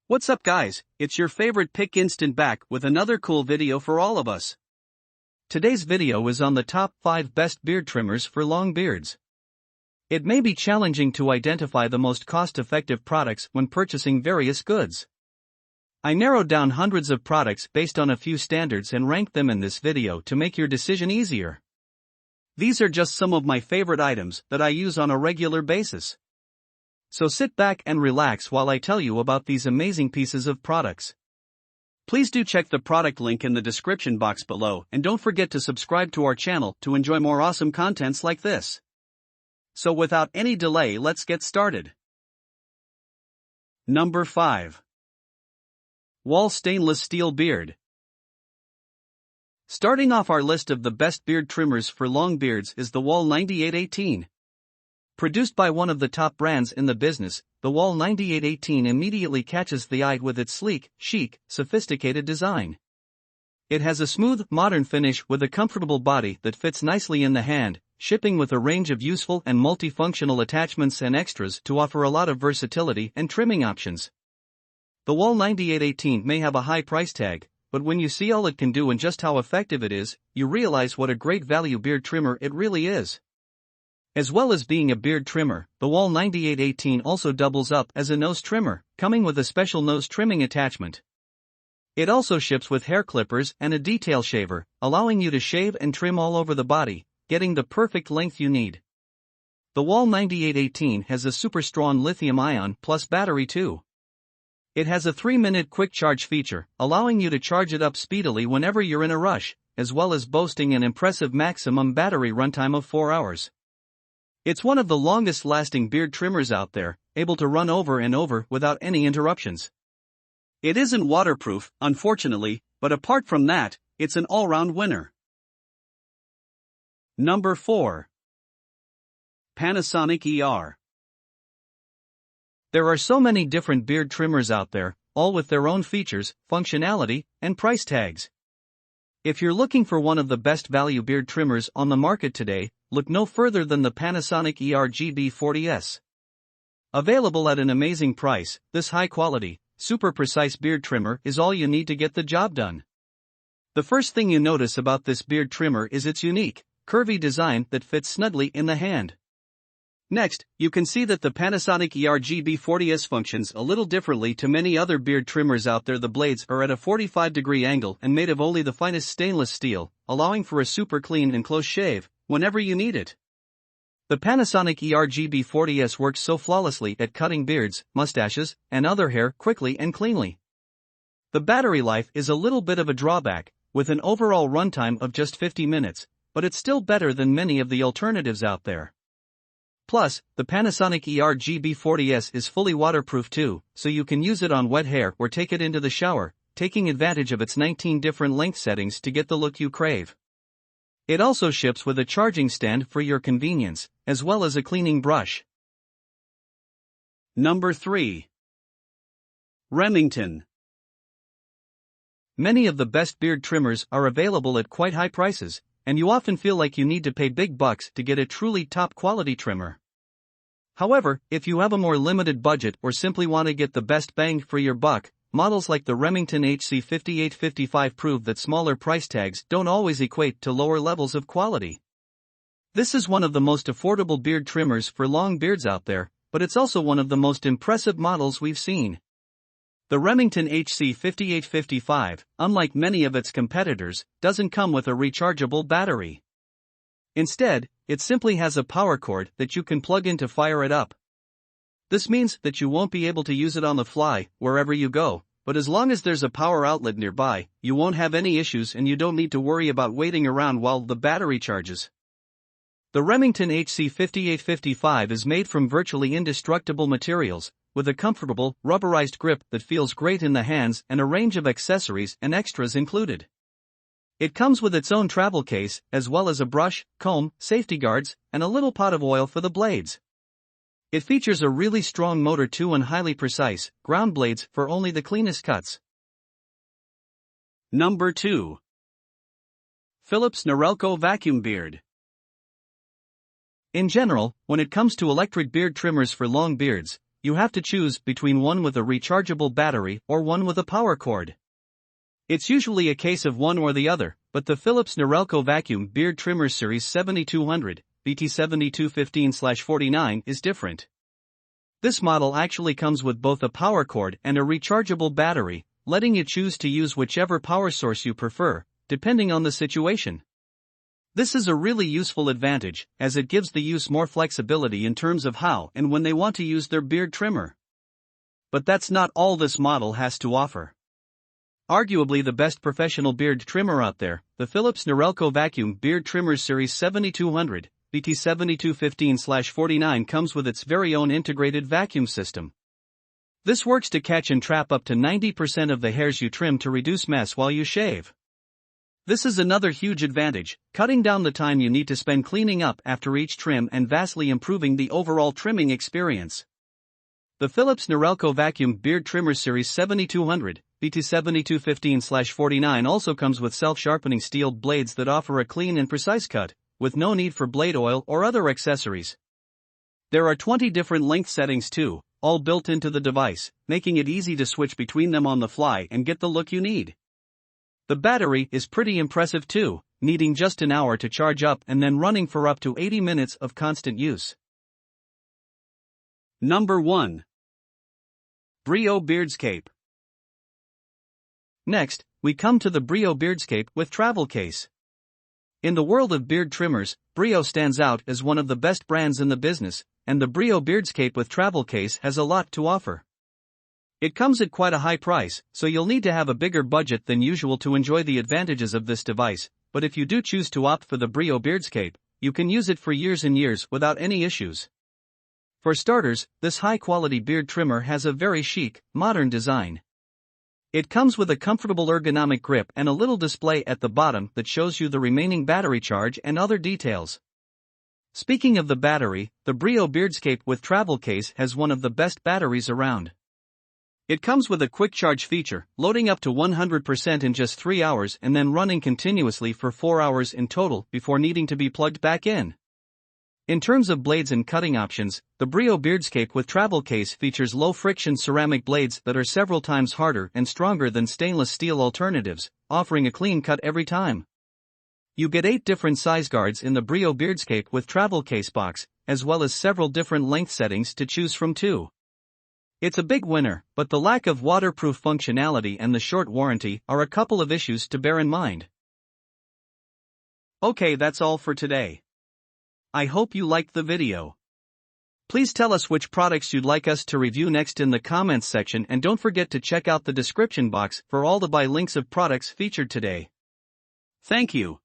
What's up guys, it's your favorite pick instant back with another cool video for all of us. Today's video is on the top 5 best beard trimmers for long beards. It may be challenging to identify the most cost-effective products when purchasing various goods. I narrowed down hundreds of products based on a few standards and ranked them in this video to make your decision easier. These are just some of my favorite items that I use on a regular basis. So sit back and relax while I tell you about these amazing pieces of products. Please do check the product link in the description box below and don't forget to subscribe to our channel to enjoy more awesome contents like this. So without any delay, let's get started. Number 5. Wahl Stainless Steel Beard. Starting off our list of the best beard trimmers for long beards is the Wahl 9818. Produced by one of the top brands in the business, the Wahl 9818 immediately catches the eye with its sleek, chic, sophisticated design. It has a smooth, modern finish with a comfortable body that fits nicely in the hand, shipping with a range of useful and multifunctional attachments and extras to offer a lot of versatility and trimming options. The Wahl 9818 may have a high price tag, but when you see all it can do and just how effective it is, you realize what a great value beard trimmer it really is. As well as being a beard trimmer, the Wahl 9818 also doubles up as a nose trimmer, coming with a special nose trimming attachment. It also ships with hair clippers and a detail shaver, allowing you to shave and trim all over the body, getting the perfect length you need. The Wahl 9818 has a super strong lithium-ion plus battery too. It has a 3-minute quick charge feature, allowing you to charge it up speedily whenever you're in a rush, as well as boasting an impressive maximum battery runtime of 4 hours. It's one of the longest-lasting beard trimmers out there, able to run over and over without any interruptions. It isn't waterproof, unfortunately, but apart from that, it's an all-round winner. Number 4. Panasonic ER. There are so many different beard trimmers out there, all with their own features, functionality, and price tags. If you're looking for one of the best value beard trimmers on the market today, look no further than the Panasonic ER GB40S. Available at an amazing price, this high-quality, super precise beard trimmer is all you need to get the job done. The first thing you notice about this beard trimmer is its unique, curvy design that fits snugly in the hand. Next, you can see that the Panasonic ER GB40S functions a little differently to many other beard trimmers out there. The blades are at a 45-degree angle and made of only the finest stainless steel, allowing for a super clean and close shave whenever you need it. The Panasonic ER GB40S works so flawlessly at cutting beards, mustaches, and other hair quickly and cleanly. The battery life is a little bit of a drawback, with an overall runtime of just 50 minutes, but it's still better than many of the alternatives out there. Plus, the Panasonic ER GB40S is fully waterproof too, so you can use it on wet hair or take it into the shower, taking advantage of its 19 different length settings to get the look you crave. It also ships with a charging stand for your convenience, as well as a cleaning brush. Number 3. Remington. Many of the best beard trimmers are available at quite high prices, and you often feel like you need to pay big bucks to get a truly top-quality trimmer. However, if you have a more limited budget or simply want to get the best bang for your buck, models like the Remington HC5855 prove that smaller price tags don't always equate to lower levels of quality. This is one of the most affordable beard trimmers for long beards out there, but it's also one of the most impressive models we've seen. The Remington HC5855, unlike many of its competitors, doesn't come with a rechargeable battery. Instead, it simply has a power cord that you can plug in to fire it up. This means that you won't be able to use it on the fly, wherever you go, but as long as there's a power outlet nearby, you won't have any issues and you don't need to worry about waiting around while the battery charges. The Remington HC5855 is made from virtually indestructible materials, with a comfortable, rubberized grip that feels great in the hands and a range of accessories and extras included. It comes with its own travel case, as well as a brush, comb, safety guards, and a little pot of oil for the blades. It features a really strong motor too and highly precise, ground blades for only the cleanest cuts. Number 2. Philips Norelco Vacuum Beard. In general, when it comes to electric beard trimmers for long beards, you have to choose between one with a rechargeable battery or one with a power cord. It's usually a case of one or the other, but the Philips Norelco Vacuum Beard Trimmers Series 7200, BT7215/49 is different. This model actually comes with both a power cord and a rechargeable battery, letting you choose to use whichever power source you prefer, depending on the situation. This is a really useful advantage, as it gives the use more flexibility in terms of how and when they want to use their beard trimmer. But that's not all this model has to offer. Arguably the best professional beard trimmer out there, the Philips Norelco Vacuum Beard Trimmers Series 7200, BT7215/49 comes with its very own integrated vacuum system. This works to catch and trap up to 90% of the hairs you trim to reduce mess while you shave. This is another huge advantage, cutting down the time you need to spend cleaning up after each trim and vastly improving the overall trimming experience. The Philips Norelco Vacuum Beard Trimmers Series 7200, BT7215/49 also comes with self-sharpening steel blades that offer a clean and precise cut, with no need for blade oil or other accessories. There are 20 different length settings too, all built into the device, making it easy to switch between them on the fly and get the look you need. The battery is pretty impressive too, needing just an hour to charge up and then running for up to 80 minutes of constant use. Number 1. Brio Beardscape. Next, we come to the Brio Beardscape with travel case. In the world of beard trimmers, Brio stands out as one of the best brands in the business, and the Brio Beardscape with travel case has a lot to offer. It comes at quite a high price, so you'll need to have a bigger budget than usual to enjoy the advantages of this device, but if you do choose to opt for the Brio Beardscape, you can use it for years and years without any issues. For starters, this high-quality beard trimmer has a very chic, modern design. It comes with a comfortable ergonomic grip and a little display at the bottom that shows you the remaining battery charge and other details. Speaking of the battery, the Brio Beardscape with travel case has one of the best batteries around. It comes with a quick charge feature, loading up to 100% in just 3 hours and then running continuously for 4 hours in total before needing to be plugged back in. In terms of blades and cutting options, the Brio Beardscape with travel case features low-friction ceramic blades that are several times harder and stronger than stainless steel alternatives, offering a clean cut every time. You get 8 different size guards in the Brio Beardscape with travel case box, as well as several different length settings to choose from too. It's a big winner, but the lack of waterproof functionality and the short warranty are a couple of issues to bear in mind. Okay, that's all for today. I hope you liked the video. Please tell us which products you'd like us to review next in the comments section, and don't forget to check out the description box for all the buy links of products featured today. Thank you.